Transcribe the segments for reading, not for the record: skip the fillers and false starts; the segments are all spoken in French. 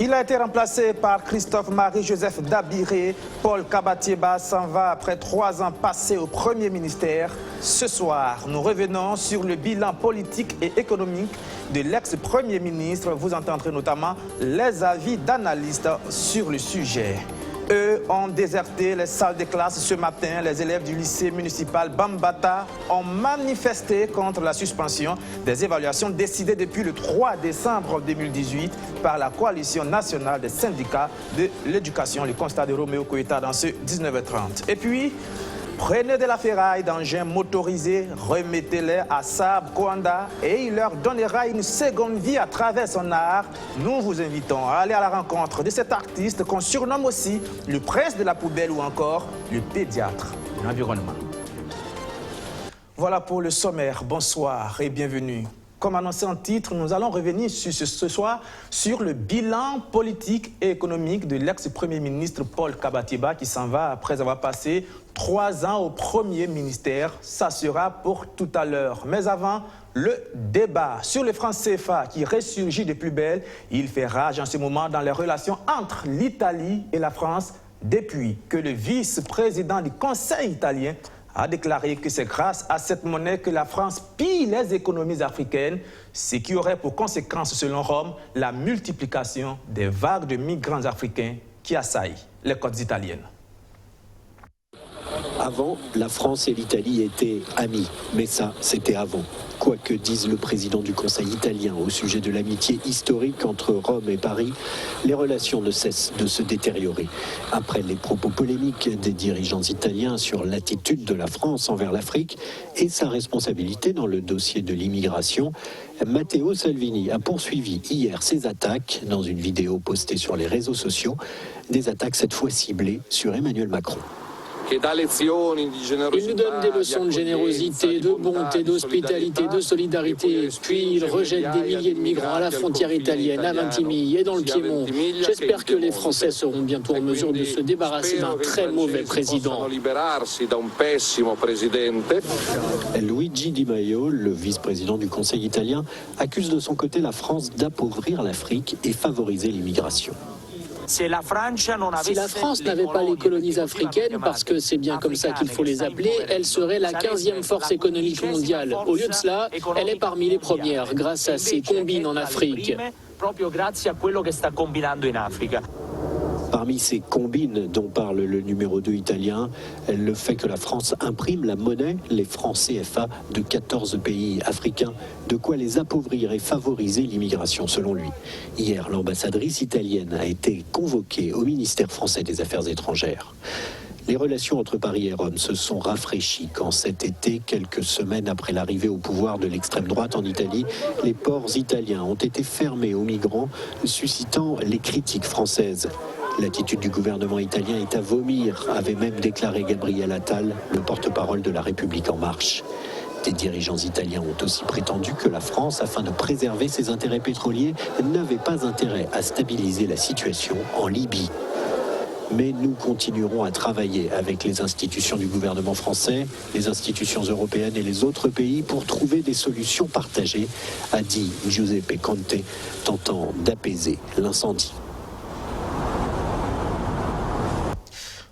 Il a été remplacé par Christophe-Marie-Joseph Dabiré. Paul Kabatieba s'en va après 3 ans passés au Premier ministère. Ce soir, nous revenons sur le bilan politique et économique de l'ex-Premier ministre. Vous entendrez notamment les avis d'analystes sur le sujet. Eux ont déserté les salles de classe ce matin. Les élèves du lycée municipal Bambata ont manifesté contre la suspension des évaluations décidées depuis le 3 décembre 2018 par la Coalition nationale des syndicats de l'éducation. Le constat de Roméo Koïta dans ce 19h30. Et puis, prenez de la ferraille d'engins motorisés, remettez-les à Saab Koanda et il leur donnera une seconde vie à travers son art. Nous vous invitons à aller à la rencontre de cet artiste qu'on surnomme aussi le prince de la poubelle ou encore le pédiatre de l'environnement. Voilà pour le sommaire. Bonsoir et bienvenue. Comme annoncé en titre, nous allons revenir ce soir sur le bilan politique et économique de l'ex-premier ministre Paul Kabatieba qui s'en va après avoir passé 3 ans au Premier ministère. Ça sera pour tout à l'heure. Mais avant, le débat sur le franc CFA qui ressurgit de plus belle. Il fait rage en ce moment dans les relations entre l'Italie et la France depuis que le vice-président du Conseil italien a déclaré que c'est grâce à cette monnaie que la France pille les économies africaines, ce qui aurait pour conséquence, selon Rome, la multiplication des vagues de migrants africains qui assaillent les côtes italiennes. Avant, la France et l'Italie étaient amis, mais ça, c'était avant. Quoi que dise le président du Conseil italien au sujet de l'amitié historique entre Rome et Paris, les relations ne cessent de se détériorer. Après les propos polémiques des dirigeants italiens sur l'attitude de la France envers l'Afrique et sa responsabilité dans le dossier de l'immigration, Matteo Salvini a poursuivi hier ses attaques dans une vidéo postée sur les réseaux sociaux, des attaques cette fois ciblées sur Emmanuel Macron. Il nous donne des leçons de générosité, de bonté, d'hospitalité, de solidarité. Puis il rejette des milliers de migrants à la frontière italienne, à Vintimille et dans le Piémont. J'espère que les Français seront bientôt en mesure de se débarrasser d'un très mauvais président. Luigi Di Maio, le vice-président du Conseil italien, accuse de son côté la France d'appauvrir l'Afrique et favoriser l'immigration. Si la France n'avait pas les colonies africaines, parce que c'est bien comme ça qu'il faut les appeler, elle serait la 15e force économique mondiale. Au lieu de cela, elle est parmi les premières, grâce à ses combines en Afrique. Parmi ces combines dont parle le numéro 2 italien, le fait que la France imprime la monnaie, les francs CFA, de 14 pays africains, de quoi les appauvrir et favoriser l'immigration selon lui. Hier, l'ambassadrice italienne a été convoquée au ministère français des Affaires étrangères. Les relations entre Paris et Rome se sont rafraîchies quand cet été, quelques semaines après l'arrivée au pouvoir de l'extrême droite en Italie, les ports italiens ont été fermés aux migrants, suscitant les critiques françaises. L'attitude du gouvernement italien est à vomir, avait même déclaré Gabriel Attal, le porte-parole de La République En Marche. Des dirigeants italiens ont aussi prétendu que la France, afin de préserver ses intérêts pétroliers, n'avait pas intérêt à stabiliser la situation en Libye. Mais nous continuerons à travailler avec les institutions du gouvernement français, les institutions européennes et les autres pays pour trouver des solutions partagées, a dit Giuseppe Conte, tentant d'apaiser l'incendie.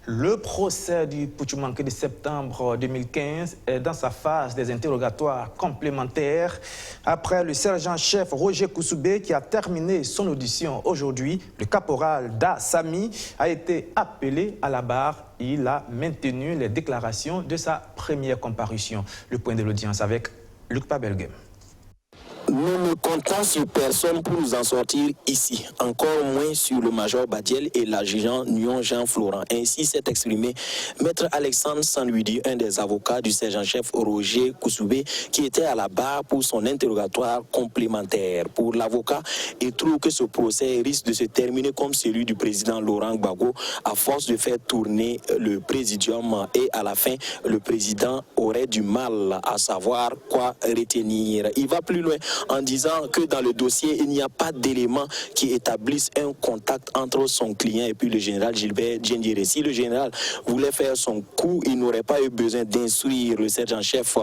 Le procès du Putschmanké de septembre 2015 est dans sa phase des interrogatoires complémentaires. Après le sergent-chef Roger Koussoubé qui a terminé son audition aujourd'hui, le caporal Da Sami a été appelé à la barre. Il a maintenu les déclarations de sa première comparution. Le point de l'audience avec Luc Pabelgem. Nous ne comptons sur personne pour nous en sortir ici, encore moins sur le major Badiel et l'adjudant Nyon Jean Florent. Ainsi s'est exprimé Maître Alexandre Sanluidi, un des avocats du sergent-chef Roger Koussoubé, qui était à la barre pour son interrogatoire complémentaire. Pour l'avocat, il trouve que ce procès risque de se terminer comme celui du président Laurent Gbagbo, à force de faire tourner le présidium et à la fin, le président aurait du mal à savoir quoi retenir. Il va plus loin en disant disant que dans le dossier, il n'y a pas d'éléments qui établissent un contact entre son client et puis le général Gilbert Diendéré. Si le général voulait faire son coup, il n'aurait pas eu besoin d'instruire le sergent-chef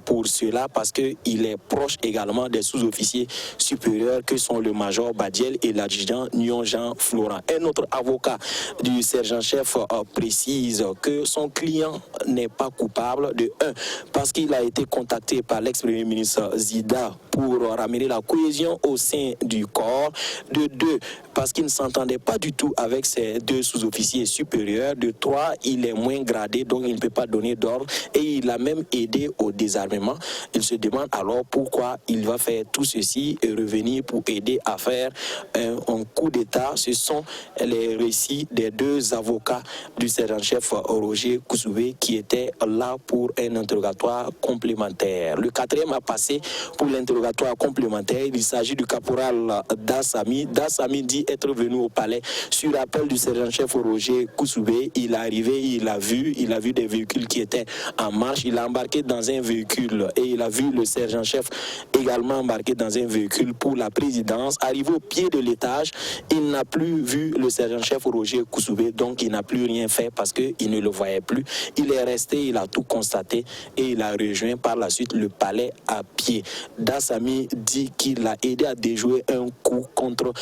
pour cela, parce qu'il est proche également des sous-officiers supérieurs que sont le major Badiel et l'adjudant Nyon-Jean Florent. Un autre avocat du sergent-chef précise que son client n'est pas coupable, de 1, parce qu'il a été contacté par l'ex-premier ministre Zida pour ramener la cohésion au sein du corps, de 2, parce qu'il ne s'entendait pas du tout avec ses 2 sous-officiers supérieurs, de 3, il est moins gradé, donc il ne peut pas donner d'ordre, et il a même aidé au désarmement. Il se demande alors pourquoi il va faire tout ceci et revenir pour aider à faire un coup d'État. Ce sont les récits des 2 avocats du sergent-chef Roger Kousoubé qui étaient là pour un interrogatoire complémentaire. Le 4e a passé pour l'interrogatoire complémentaire. Il s'agit du caporal Dassami. Dassami dit être venu au palais sur appel du sergent-chef Roger Kousoubé. Il est arrivé, il a vu des véhicules qui étaient en marche. Il a embarqué dans un véhicule et il a vu le sergent-chef également embarqué dans un véhicule pour la présidence. Arrivé au pied de l'étage, il n'a plus vu le sergent-chef Roger Kousoubé, donc il n'a plus rien fait parce qu'il ne le voyait plus. Il est resté, il a tout constaté et il a rejoint par la suite le palais à pied. Dassami dit qu'il a aidé à déjouer un coup contre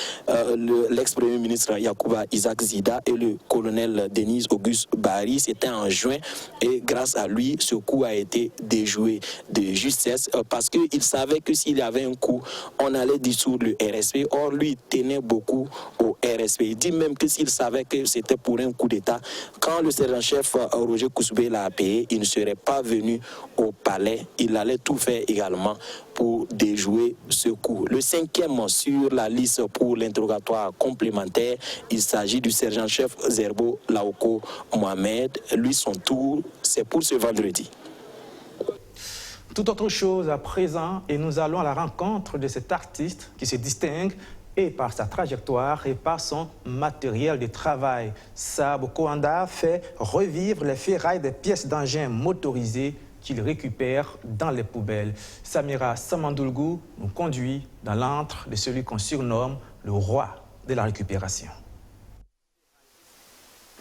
l'ex-premier ministre Yacouba Isaac Zida et le colonel Denis Auguste Barry. C'était en juin et grâce à lui, ce coup a été déjoué de justesse parce qu'il savait que s'il y avait un coup, on allait dissoudre le RSP. Or, lui tenait beaucoup au RSP. Il dit même que s'il savait que c'était pour un coup d'État, quand le sergent-chef Roger Kousoubé l'a appelé, il ne serait pas venu au palais. Il allait tout faire également pour déjouer ce coup. Le 5e sur la liste pour l'interrogatoire complémentaire, il s'agit du sergent-chef Zerbo Laoko Mohamed. Lui, son tour, c'est pour ce vendredi. Tout autre chose à présent, et nous allons à la rencontre de cet artiste qui se distingue et par sa trajectoire et par son matériel de travail. Saab Kouanda fait revivre les ferrailles des pièces d'engins motorisées qu'il récupère dans les poubelles. Samira Samandoulgou nous conduit dans l'antre de celui qu'on surnomme le roi de la récupération.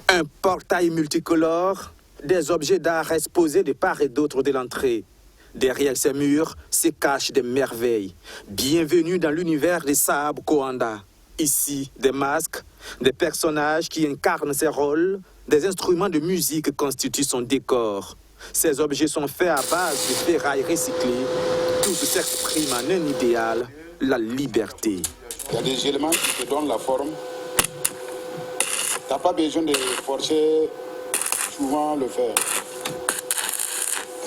Un portail multicolore, des objets d'art exposés de part et d'autre de l'entrée. Derrière ces murs se cachent des merveilles. Bienvenue dans l'univers de Saab Kouanda. Ici, des masques, des personnages qui incarnent ses rôles, des instruments de musique constituent son décor. Ces objets sont faits à base de ferrailles recyclées. Tous s'expriment en un idéal, la liberté. Il y a des éléments qui te donnent la forme. Tu n'as pas besoin de forcer souvent le fer.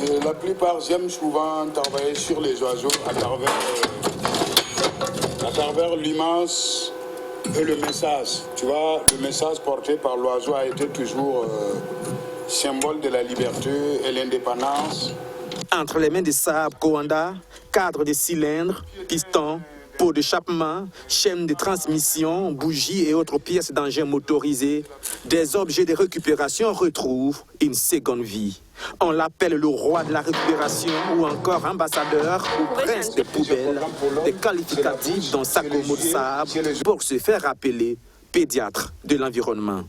Et la plupart, j'aime souvent travailler sur les oiseaux à travers l'image et le message. Tu vois, le message porté par l'oiseau a été toujours symbole de la liberté et l'indépendance. Entre les mains de Saab Kouanda, cadre de cylindres, pistons, pots d'échappement, chaînes de transmission, bougies et autres pièces d'engins motorisés, des objets de récupération retrouvent une seconde vie. On l'appelle le roi de la récupération ou encore ambassadeur ou prince des poubelles, des qualificatifs dont s'accommode Saab pour se faire appeler pédiatre de l'environnement.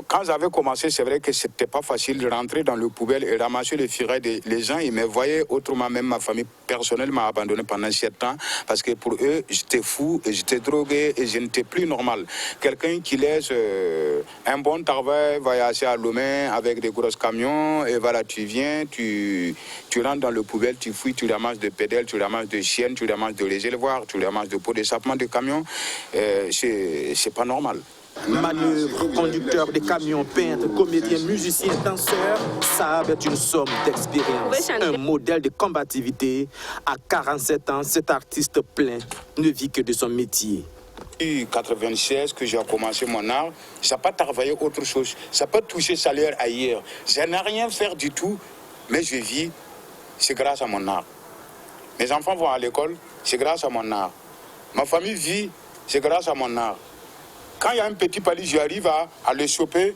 Quand j'avais commencé, c'est vrai que c'était pas facile de rentrer dans le poubelle et ramasser les ferrailles. Les gens, ils me voyaient autrement, même ma famille personnelle m'a abandonné pendant 7 ans parce que pour eux, j'étais fou et j'étais drogué et je n'étais plus normal. Quelqu'un qui laisse un bon travail voyager à Lomé avec des gros camions et voilà, tu viens, tu rentres dans le poubelle, tu fouilles, tu ramasses des pédales, tu ramasses des chiennes, tu ramasses de les éleveurs, tu ramasses des pots d'échappement de camions. C'est pas normal. Manœuvre, conducteur de camions, peintre, comédien, musicien, danseur, Saab est une somme d'expérience, un modèle de combativité. À 47 ans, cet artiste plein ne vit que de son métier. En 1996 que j'ai commencé mon art, ça n'a pas travaillé autre chose, ça n'a pas touché salaire ailleurs. Je n'ai rien fait du tout, mais je vis, c'est grâce à mon art. Mes enfants vont à l'école, c'est grâce à mon art. Ma famille vit, c'est grâce à mon art. Quand il y a un petit palier, j'arrive à le choper,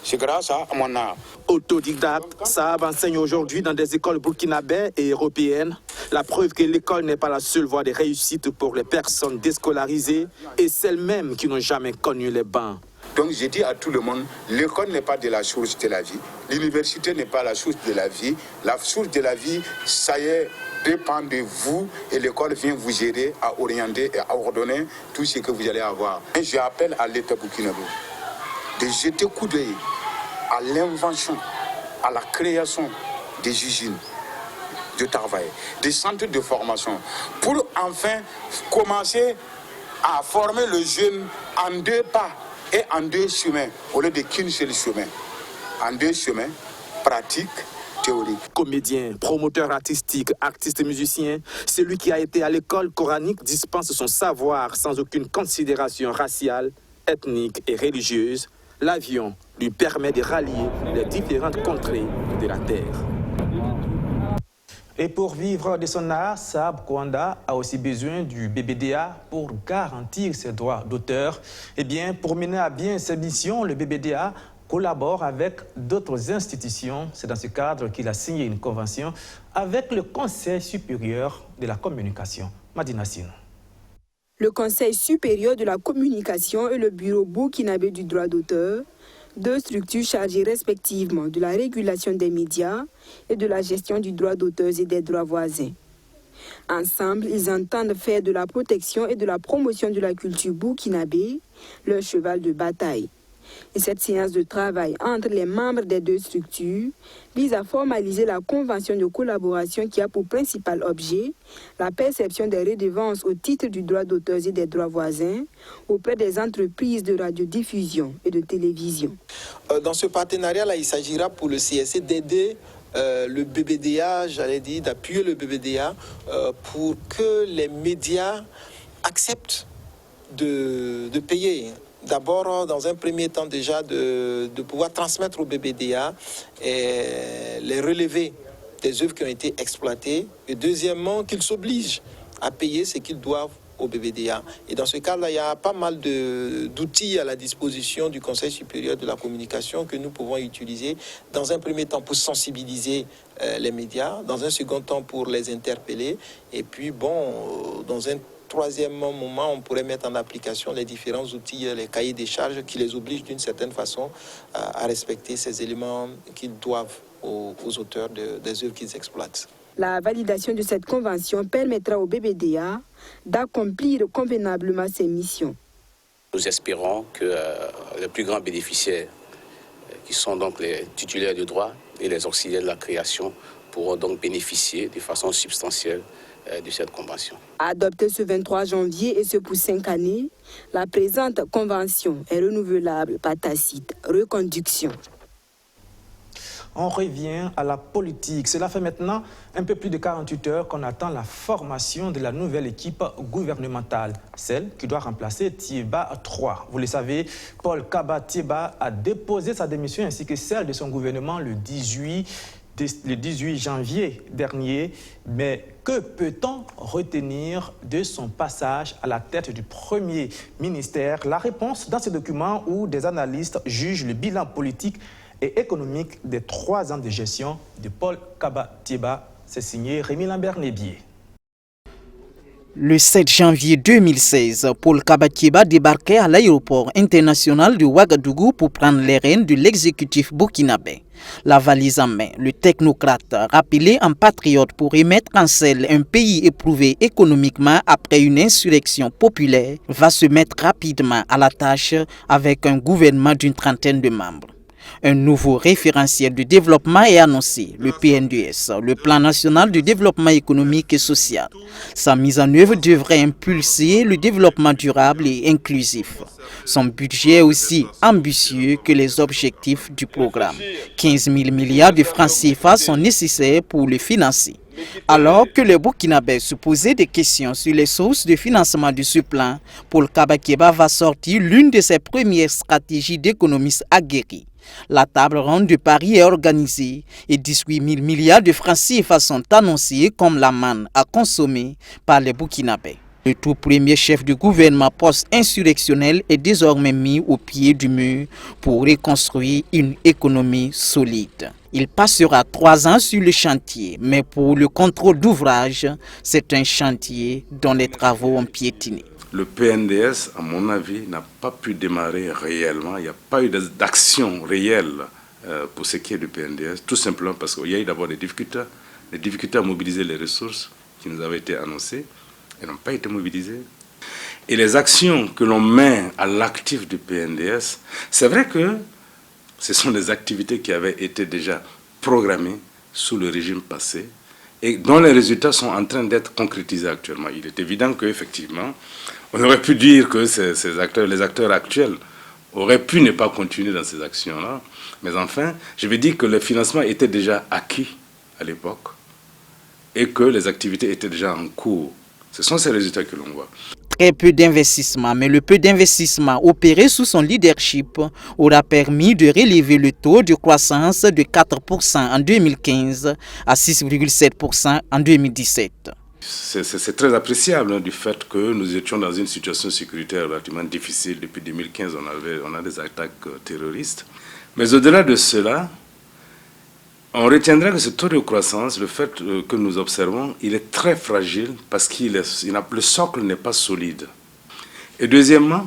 c'est grâce à mon art. Autodidacte, Saab enseigne aujourd'hui dans des écoles burkinabées et européennes. La preuve que l'école n'est pas la seule voie de réussite pour les personnes déscolarisées et celles-mêmes qui n'ont jamais connu les bancs. Donc je dis à tout le monde, l'école n'est pas de la source de la vie, l'université n'est pas la source de la vie. La source de la vie, ça y est, dépend de vous et l'école vient vous aider à orienter et à ordonner tout ce que vous allez avoir. Et j'appelle à l'État burkinabé de jeter coup d'œil à l'invention, à la création des usines de travail, des centres de formation, pour enfin commencer à former le jeune en deux pas et en deux chemins, au lieu de qu'une seule chemin. En deux chemins, pratique, théorique. Comédien, promoteur artistique, artiste musicien, celui qui a été à l'école coranique dispense son savoir sans aucune considération raciale, ethnique et religieuse. L'avion lui permet de rallier les différentes contrées de la Terre. Et pour vivre de son art, Saab Kouanda a aussi besoin du BBDA pour garantir ses droits d'auteur. Eh bien, pour mener à bien ses missions, le BBDA collabore avec d'autres institutions. C'est dans ce cadre qu'il a signé une convention avec le Conseil supérieur de la communication. Madina Sino. Le Conseil supérieur de la communication et le Bureau burkinabé du droit d'auteur, deux structures chargées respectivement de la régulation des médias et de la gestion du droit d'auteur et des droits voisins. Ensemble, ils entendent faire de la protection et de la promotion de la culture burkinabé leur cheval de bataille. Et cette séance de travail entre les membres des deux structures vise à formaliser la convention de collaboration qui a pour principal objet la perception des redevances au titre du droit d'auteur et des droits voisins auprès des entreprises de radiodiffusion et de télévision. Dans ce partenariat-là, il s'agira pour le CSC d'aider le BBDA, j'allais dire, d'appuyer le BBDA pour que les médias acceptent de payer. D'abord, dans un premier temps déjà, de pouvoir transmettre au BBDA les relevés des œuvres qui ont été exploitées. Et deuxièmement, qu'ils s'obligent à payer ce qu'ils doivent au BBDA. Et dans ce cas-là, il y a pas mal d'outils à la disposition du Conseil supérieur de la communication que nous pouvons utiliser. Dans un premier temps, pour sensibiliser les médias. Dans un second temps, pour les interpeller. Et puis, bon, dans un troisième moment, on pourrait mettre en application les différents outils, les cahiers des charges qui les obligent d'une certaine façon à respecter ces éléments qu'ils doivent aux auteurs des œuvres qu'ils exploitent. La validation de cette convention permettra au BBDA d'accomplir convenablement ses missions. Nous espérons que les plus grands bénéficiaires, qui sont donc les titulaires du droit et les auxiliaires de la création, pourront donc bénéficier de façon substantielle de cette convention. Adoptée ce 23 janvier et ce pour 5 années, la présente convention est renouvelable par tacite reconduction. On revient à la politique. Cela fait maintenant un peu plus de 48 heures qu'on attend la formation de la nouvelle équipe gouvernementale, celle qui doit remplacer Tieba III. Vous le savez, Paul Kaba Tieba a déposé sa démission ainsi que celle de son gouvernement le 18 janvier dernier. Mais que peut-on retenir de son passage à la tête du premier ministère? La réponse dans ce document où des analystes jugent le bilan politique et économique des 3 ans de gestion de Paul Kaba Tieba. C'est signé Rémi Lambert-Nébier. Le 7 janvier 2016, Paul Kaba Tieba débarquait à l'aéroport international de Ouagadougou pour prendre les rênes de l'exécutif burkinabé. La valise en main, le technocrate, rappelé en patriote pour remettre en selle un pays éprouvé économiquement après une insurrection populaire, va se mettre rapidement à la tâche avec un gouvernement d'une trentaine de membres. Un nouveau référentiel de développement est annoncé, le PNDS, le Plan national de développement économique et social. Sa mise en œuvre devrait impulser le développement durable et inclusif. Son budget est aussi ambitieux que les objectifs du programme. 15 000 milliards de francs CFA sont nécessaires pour le financer. Alors que les Burkinabés se posaient des questions sur les sources de financement de ce plan, Paul Kaba Tieba va sortir l'une de ses premières stratégies d'économistes aguerris. La table ronde de Paris est organisée et 18 000 milliards de francs CFA sont annoncés comme la manne à consommer par les Burkinabés. Le tout premier chef de gouvernement post-insurrectionnel est désormais mis au pied du mur pour reconstruire une économie solide. Il passera 3 ans sur le chantier, mais pour le contrôle d'ouvrage, c'est un chantier dont les travaux ont piétiné. Le PNDS, à mon avis, n'a pas pu démarrer réellement. Il n'y a pas eu d'action réelle pour ce qui est du PNDS, tout simplement parce qu'il y a eu d'abord des difficultés à mobiliser les ressources qui nous avaient été annoncées et n'ont pas été mobilisées. Et les actions que l'on met à l'actif du PNDS, c'est vrai que ce sont des activités qui avaient été déjà programmées sous le régime passé et dont les résultats sont en train d'être concrétisés actuellement. Il est évident qu'effectivement, on aurait pu dire que les acteurs actuels auraient pu ne pas continuer dans ces actions-là. Mais enfin, je vais dire que le financement était déjà acquis à l'époque et que les activités étaient déjà en cours. Ce sont ces résultats que l'on voit. Très peu d'investissement, mais le peu d'investissement opéré sous son leadership aura permis de relever le taux de croissance de 4% en 2015 à 6,7% en 2017. C'est très appréciable du fait que nous étions dans une situation sécuritaire relativement difficile. Depuis 2015, on a des attaques terroristes. Mais au-delà de cela, on retiendra que ce taux de croissance, le fait que nous observons, il est très fragile parce que le socle n'est pas solide. Et deuxièmement,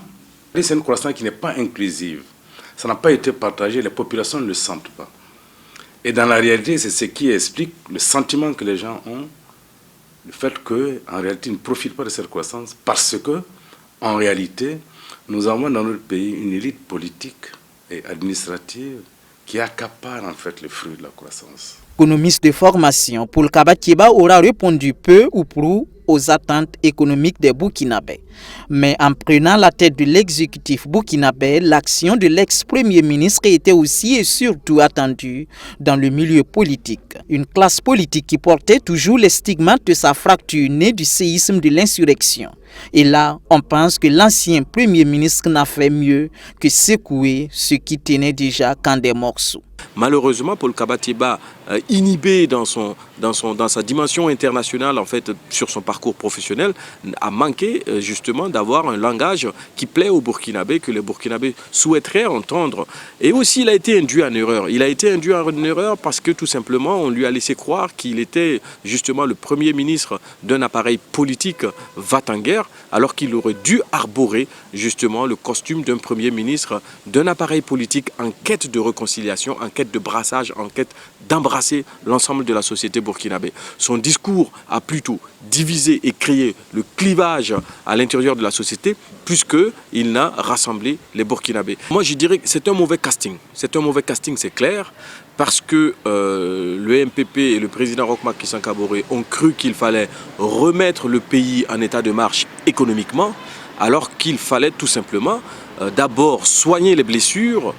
c'est une croissance qui n'est pas inclusive. Ça n'a pas été partagé, les populations ne le sentent pas. Et dans la réalité, c'est ce qui explique le sentiment que les gens ont, le fait qu'en réalité, ils ne profitent pas de cette croissance parce que, en réalité, nous avons dans notre pays une élite politique et administrative qui accapare en fait les fruits de la croissance. Économiste de formation, Paul Kabatieba aura répondu peu ou prou aux attentes économiques des Burkinabés. Mais en prenant la tête de l'exécutif burkinabé, l'action de l'ex-premier ministre était aussi et surtout attendue dans le milieu politique. Une classe politique qui portait toujours les stigmates de sa fracture née du séisme de l'insurrection. Et là, on pense que l'ancien premier ministre n'a fait mieux que secouer ce qui tenait déjà qu'en des morceaux. Malheureusement, Paul Kabatieba, inhibé dans sa dimension internationale, en fait, sur son parcours professionnel, a manqué justement d'avoir un langage qui plaît aux Burkinabés, que les Burkinabés souhaiteraient entendre. Et aussi, il a été induit en erreur. Il a été induit en erreur parce que tout simplement, on lui a laissé croire qu'il était justement le premier ministre d'un appareil politique va-t-en-guerre, alors qu'il aurait dû arborer justement le costume d'un premier ministre d'un appareil politique en quête de réconciliation, en quête de brassage, en quête d'embrasser l'ensemble de la société burkinabé. Son discours a plutôt divisé et créé le clivage à l'intérieur de la société, puisqu'il n'a rassemblé les Burkinabés. Moi, je dirais que c'est un mauvais casting. C'est un mauvais casting, c'est clair, parce que le MPP et le président Roch Marc Christian Kaboré ont cru qu'il fallait remettre le pays en état de marche économiquement, alors qu'il fallait tout simplement d'abord soigner les blessures.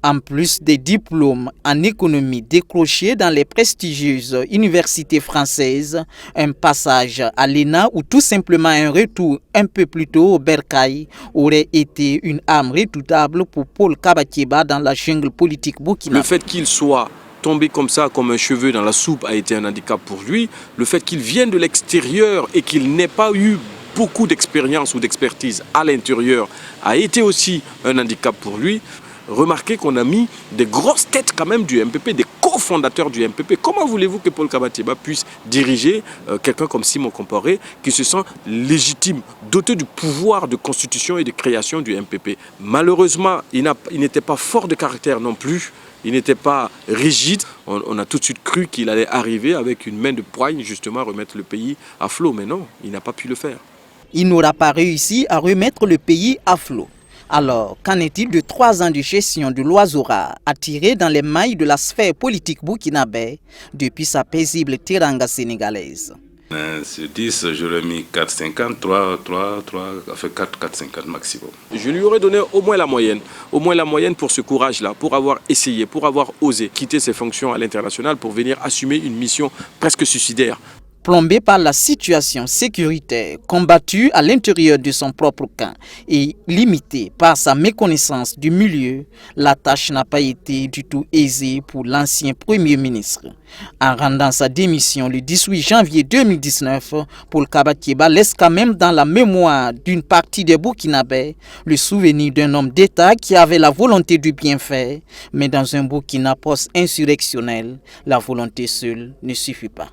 En plus des diplômes en économie décrochés dans les prestigieuses universités françaises, un passage à l'ENA ou tout simplement un retour un peu plus tôt au Bercail aurait été une arme redoutable pour Paul Kabatieba dans la jungle politique burkinabé. Le fait qu'il soit tombé comme ça, comme un cheveu dans la soupe, a été un handicap pour lui. Le fait qu'il vienne de l'extérieur et qu'il n'ait pas eu beaucoup d'expérience ou d'expertise à l'intérieur a été aussi un handicap pour lui. Remarquez qu'on a mis des grosses têtes quand même du MPP, des cofondateurs du MPP. Comment voulez-vous que Paul Kabatieba puisse diriger quelqu'un comme Simon Compaoré qui se sent légitime, doté du pouvoir de constitution et de création du MPP? Malheureusement, il n'était pas fort de caractère non plus. Il n'était pas rigide. On a tout de suite cru qu'il allait arriver avec une main de poigne justement remettre le pays à flot. Mais non, il n'a pas pu le faire. Il n'aura pas réussi à remettre le pays à flot. Alors, qu'en est-il de 3 ans de gestion de l'Oiseau-Rare attiré dans les mailles de la sphère politique burkinabé depuis sa paisible teranga sénégalaise? Sur 10, j'aurais mis 4,50, 3, ça fait 4,50 maximum. Je lui aurais donné au moins la moyenne pour ce courage-là, pour avoir essayé, pour avoir osé quitter ses fonctions à l'international pour venir assumer une mission presque suicidaire. Plombé par la situation sécuritaire, combattu à l'intérieur de son propre camp et limité par sa méconnaissance du milieu, la tâche n'a pas été du tout aisée pour l'ancien Premier ministre. En rendant sa démission le 18 janvier 2019, Paul Kabatieba laisse quand même dans la mémoire d'une partie des Burkinabés le souvenir d'un homme d'État qui avait la volonté du bien faire, mais dans un Burkina post-insurrectionnel, la volonté seule ne suffit pas.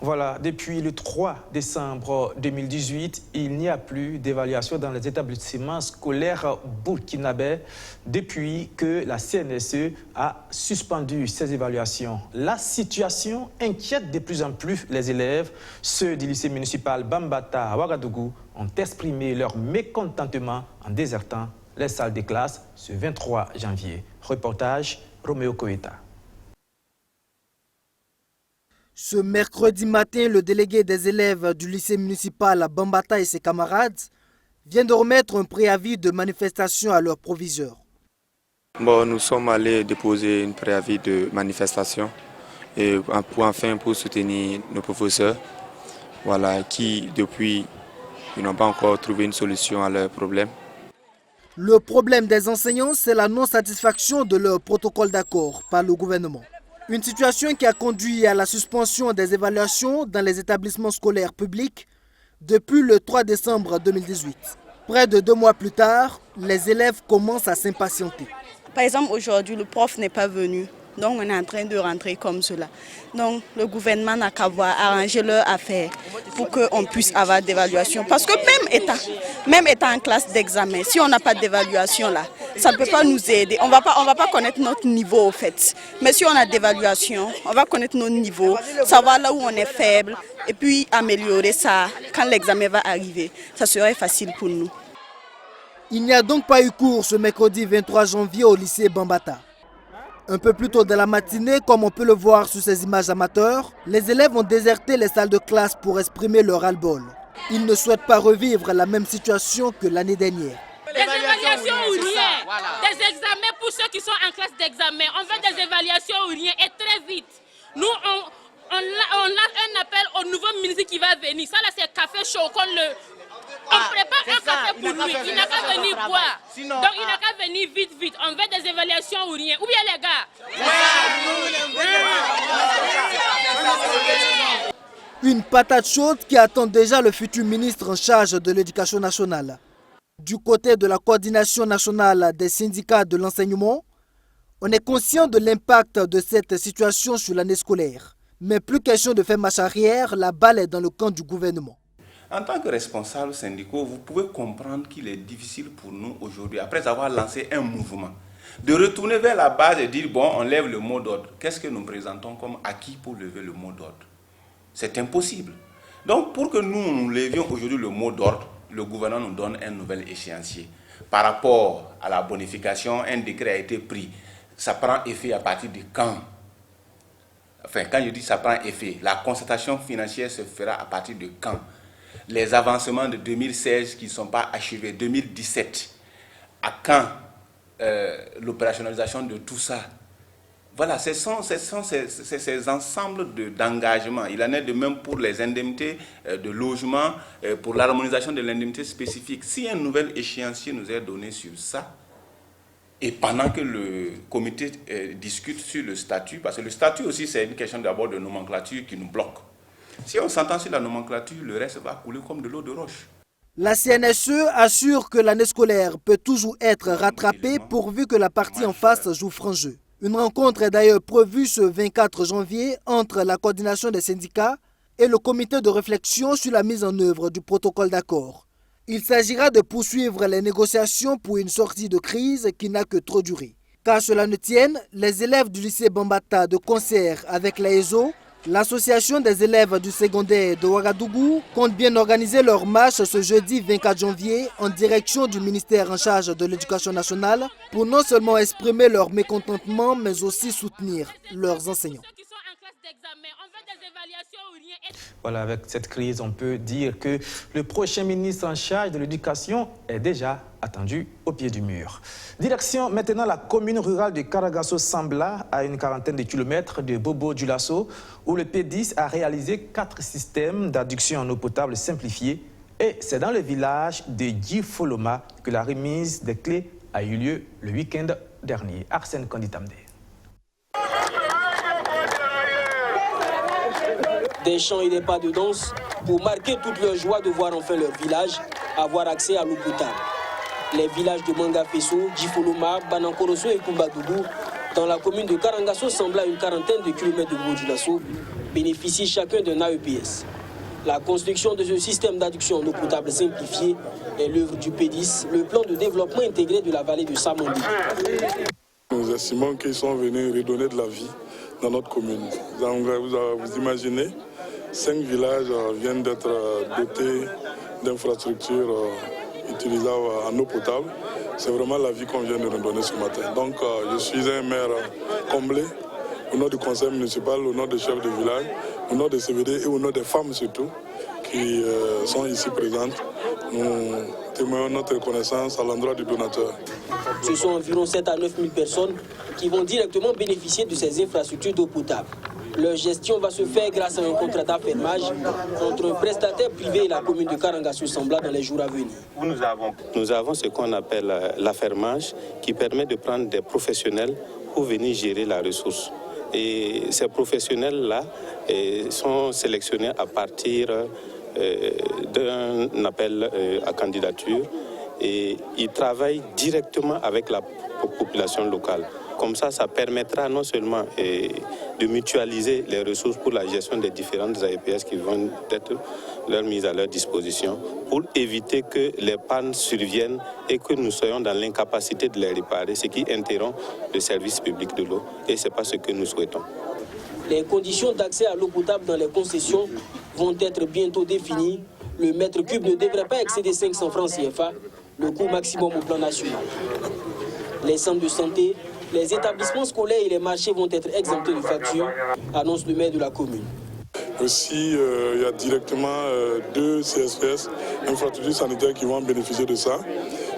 Voilà, depuis le 3 décembre 2018, il n'y a plus d'évaluation dans les établissements scolaires burkinabés depuis que la CNSE a suspendu ces évaluations. La situation inquiète de plus en plus les élèves. Ceux du lycée municipal Bambata à Ouagadougou ont exprimé leur mécontentement en désertant les salles de classe ce 23 janvier. Reportage Roméo Koeta. Ce mercredi matin, le délégué des élèves du lycée municipal à Bambata et ses camarades vient de remettre un préavis de manifestation à leur proviseur. Bon, nous sommes allés déposer un préavis de manifestation et pour soutenir nos professeurs, voilà, qui depuis n'ont pas encore trouvé une solution à leurs problèmes. Le problème des enseignants, c'est la non-satisfaction de leur protocole d'accord par le gouvernement. Une situation qui a conduit à la suspension des évaluations dans les établissements scolaires publics depuis le 3 décembre 2018. Près de 2 mois plus tard, les élèves commencent à s'impatienter. Par exemple, aujourd'hui, le prof n'est pas venu. Donc, on est en train de rentrer comme cela. Donc, le gouvernement n'a qu'à arranger leur affaire pour qu'on puisse avoir d'évaluation. Parce que même étant en classe d'examen, si on n'a pas d'évaluation là, ça ne peut pas nous aider. On va pas connaître notre niveau au fait. Mais si on a d'évaluation, on va connaître notre niveau, savoir là où on est faible et puis améliorer ça quand l'examen va arriver. Ça serait facile pour nous. Il n'y a donc pas eu cours ce mercredi 23 janvier au lycée Bambata. Un peu plus tôt dans la matinée, comme on peut le voir sur ces images amateurs, les élèves ont déserté les salles de classe pour exprimer leur ras-le-bol. Ils ne souhaitent pas revivre la même situation que l'année dernière. Des évaluations ou rien, des examens pour ceux qui sont en classe d'examen. On veut des évaluations ou rien et très vite. Nous, on lance un appel au nouveau ministre qui va venir. Ça là, c'est café chaud. On prépare un café pour lui. Il n'a qu'à venir boire. Donc il n'a qu'à venir vite. On veut des évaluations ou rien. Ou bien les gars. Une patate chaude qui attend déjà le futur ministre en charge de l'Éducation nationale. Du côté de la coordination nationale des syndicats de l'enseignement, on est conscient de l'impact de cette situation sur l'année scolaire. Mais plus question de faire marche arrière, la balle est dans le camp du gouvernement. En tant que responsables syndicaux, vous pouvez comprendre qu'il est difficile pour nous aujourd'hui, après avoir lancé un mouvement, de retourner vers la base et dire, bon, on lève le mot d'ordre. Qu'est-ce que nous présentons comme acquis pour lever le mot d'ordre? C'est impossible. Donc, pour que nous levions aujourd'hui le mot d'ordre, le gouvernement nous donne un nouvel échéancier. Par rapport à la bonification, un décret a été pris. Ça prend effet à partir de quand? Enfin, quand je dis ça prend effet, la constatation financière se fera à partir de quand? Les avancements de 2016 qui ne sont pas achevés, 2017, à quand l'opérationnalisation de tout ça? Voilà, ce sont ces ensembles d'engagements. Il en est de même pour les indemnités de logement, pour l'harmonisation de l'indemnité spécifique. Si un nouvel échéancier nous est donné sur ça, et pendant que le comité discute sur le statut, parce que le statut aussi c'est une question d'abord de nomenclature qui nous bloque. Si on s'entend sur la nomenclature, le reste va couler comme de l'eau de roche. La CNSE assure que l'année scolaire peut toujours être rattrapée pourvu que la partie en face joue franc jeu. Une rencontre est d'ailleurs prévue ce 24 janvier entre la coordination des syndicats et le comité de réflexion sur la mise en œuvre du protocole d'accord. Il s'agira de poursuivre les négociations pour une sortie de crise qui n'a que trop duré. Qu'à cela ne tienne, les élèves du lycée Bambata de concert avec l'AESO, l'association des élèves du secondaire de Ouagadougou compte bien organiser leur marche ce jeudi 24 janvier en direction du ministère en charge de l'Éducation nationale pour non seulement exprimer leur mécontentement mais aussi soutenir leurs enseignants. Voilà, avec cette crise, on peut dire que le prochain ministre en charge de l'éducation est déjà attendu au pied du mur. Direction maintenant la commune rurale de Karagasso-Sambla, à une quarantaine de kilomètres de Bobo-Dioulasso, où le P10 a réalisé 4 systèmes d'adduction en eau potable simplifiés. Et c'est dans le village de Djifoloma que la remise des clés a eu lieu le week-end dernier. Arsène Konditamde. Des chants et des pas de danse pour marquer toute leur joie de voir enfin leur village avoir accès à l'eau potable. Les villages de Mangafesso, Djifoloma, Banankoroso et Kumbadougou, dans la commune de Karangasso-Sambla, à une quarantaine de kilomètres de Bobo-Dioulasso, bénéficient chacun d'un AEPS. La construction de ce système d'adduction en eau potable simplifié est l'œuvre du P10, le plan de développement intégré de la vallée de Samandi. Nous estimons qu'ils sont venus redonner de la vie dans notre commune. Vous imaginez, 5 villages viennent d'être dotés d'infrastructures utilisables en eau potable. C'est vraiment la vie qu'on vient de nous donner ce matin. Donc je suis un maire comblé, au nom du conseil municipal, au nom des chefs de village, au nom des CVD et au nom des femmes surtout, qui sont ici présentes. Nous témoignons notre reconnaissance à l'endroit du donateur. Ce sont environ 7 à 9 000 personnes qui vont directement bénéficier de ces infrastructures d'eau potable. Leur gestion va se faire grâce à un contrat d'affermage entre un prestataire privé et la commune de Karangasso-Sambla dans les jours à venir. Nous avons ce qu'on appelle l'affermage qui permet de prendre des professionnels pour venir gérer la ressource. Et ces professionnels-là sont sélectionnés à partir d'un appel à candidature et ils travaillent directement avec la population locale. Comme ça, ça permettra non seulement de mutualiser les ressources pour la gestion des différentes AEPS qui vont être mises à leur disposition pour éviter que les pannes surviennent et que nous soyons dans l'incapacité de les réparer, ce qui interrompt le service public de l'eau. Et ce n'est pas ce que nous souhaitons. Les conditions d'accès à l'eau potable dans les concessions vont être bientôt définies. Le mètre cube ne devrait pas excéder 500 francs CFA, le coût maximum au plan national. Les centres de santé, les établissements scolaires et les marchés vont être exemptés de factures, annonce le maire de la commune. Aussi, il y a directement 2 CSPS, infrastructures sanitaires, qui vont bénéficier de ça.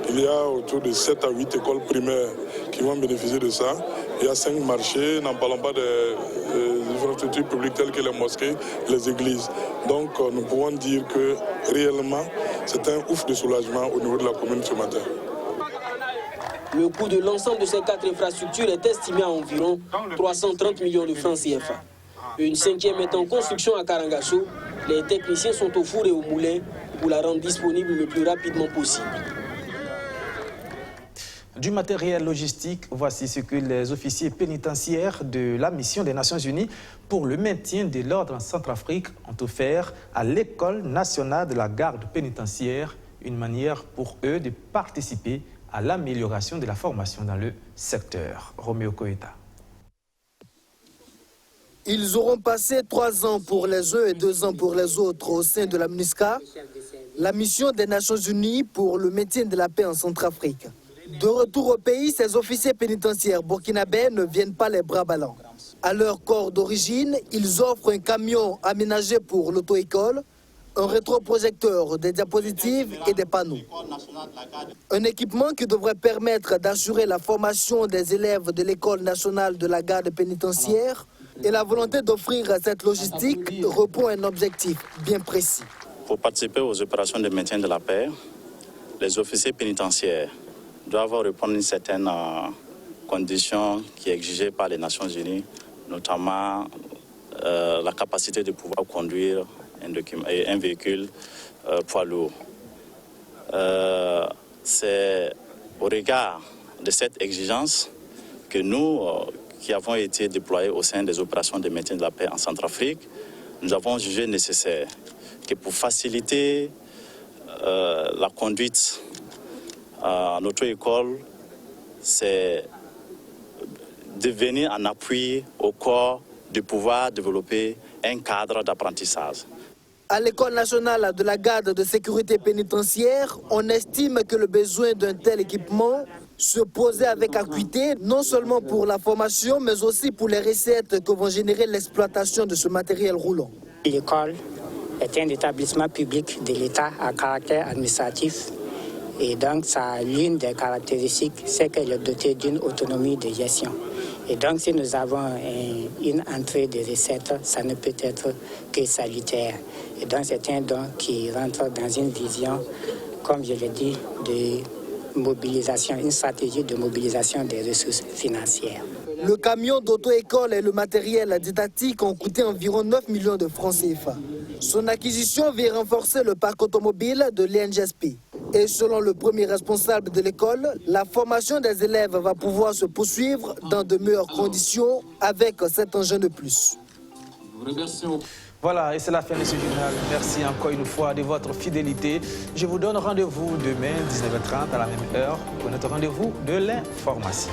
Il y a autour de 7 à 8 écoles primaires qui vont bénéficier de ça. Il y a 5 marchés, n'en parlons pas des infrastructures publiques telles que les mosquées, les églises. Donc nous pouvons dire que réellement, c'est un ouf de soulagement au niveau de la commune ce matin. Le coût de l'ensemble de ces 4 infrastructures est estimé à environ 330 millions de francs CFA. Une 5e est en construction à Karangasso. Les techniciens sont au four et au moulin pour la rendre disponible le plus rapidement possible. Du matériel logistique, voici ce que les officiers pénitentiaires de la mission des Nations Unies pour le maintien de l'ordre en Centrafrique ont offert à l'École nationale de la garde pénitentiaire, une manière pour eux de participer à l'amélioration de la formation dans le secteur. Roméo Koeta. Ils auront passé 3 ans pour les uns et 2 ans pour les autres au sein de la MINUSCA, la mission des Nations Unies pour le maintien de la paix en Centrafrique. De retour au pays, ces officiers pénitentiaires burkinabés ne viennent pas les bras ballants. À leur corps d'origine, ils offrent un camion aménagé pour l'auto-école, un rétroprojecteur, des diapositives et des panneaux. Un équipement qui devrait permettre d'assurer la formation des élèves de l'École nationale de la garde pénitentiaire, et la volonté d'offrir cette logistique répond à un objectif bien précis. Pour participer aux opérations de maintien de la paix, les officiers pénitentiaires doivent répondre à une certaine condition qui est exigée par les Nations Unies, notamment la capacité de pouvoir conduire un véhicule poids lourd. C'est au regard de cette exigence que nous, qui avons été déployés au sein des opérations de maintien de la paix en Centrafrique, nous avons jugé nécessaire que pour faciliter la conduite en auto-école, c'est de venir en appui au corps de pouvoir développer un cadre d'apprentissage. À l'École nationale de la garde de sécurité pénitentiaire, on estime que le besoin d'un tel équipement se posait avec acuité, non seulement pour la formation, mais aussi pour les recettes que vont générer l'exploitation de ce matériel roulant. L'école est un établissement public de l'État à caractère administratif Et donc, l'une des caractéristiques, c'est qu'elle est dotée d'une autonomie de gestion. Et donc, si nous avons une entrée de recettes, ça ne peut être que salutaire. Et donc, c'est un don qui rentre dans une vision, comme je l'ai dit, de mobilisation, une stratégie de mobilisation des ressources financières. Le camion d'auto-école et le matériel didactique ont coûté environ 9 millions de francs CFA. Son acquisition vient renforcer le parc automobile de l'INGSP. Et selon le premier responsable de l'école, la formation des élèves va pouvoir se poursuivre dans de meilleures conditions avec cet engin de plus. Voilà, et c'est la fin de ce journal. Merci encore une fois de votre fidélité. Je vous donne rendez-vous demain, 19h30 à la même heure, pour notre rendez-vous de l'information.